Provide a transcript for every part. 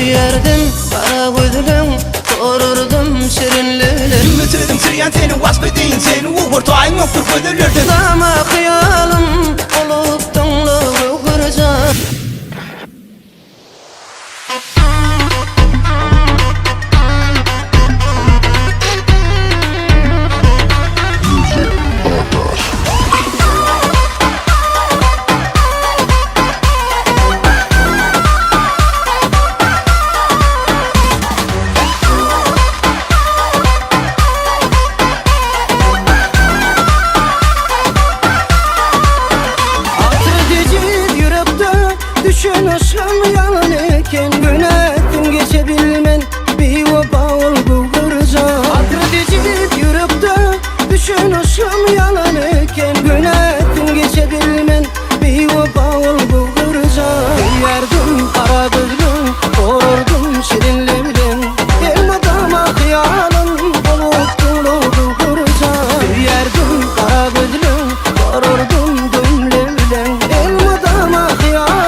Tüyerdim kara gözlüm, korurdum şirinlerim. Ümitledim süyen senin vasfedin, senin uğurtayın yoktur gözülürdün. Dama hıyalım olup donluğu kıracağım. Düşünüşüm yalan eken Günettin geçebilmen bir oba olgu kıracağım. Adredicip yürüp de düşünüşüm yalan eken Günettin geçebilmen bir oba olgu kıracağım. Yerdim kara gözlüm, korurdum şirinle bilen Elmadama hıyalım olup dolu kıracağım. Yerdim kara gözlüm, korurdum dümle bilen Elmadama hıyalım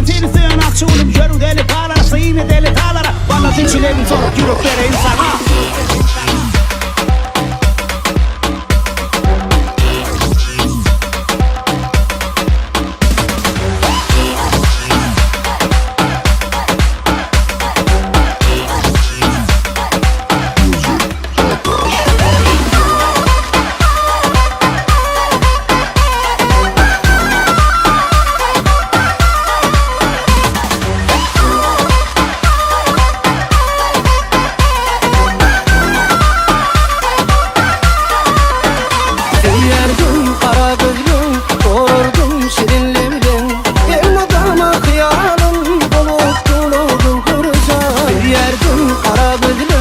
Seni sığın akçı olup yürü deli dağlara, sıyını deli dağlara. Bana zincirlerin sorup yürüklere insana. Yerdim kara gözlüm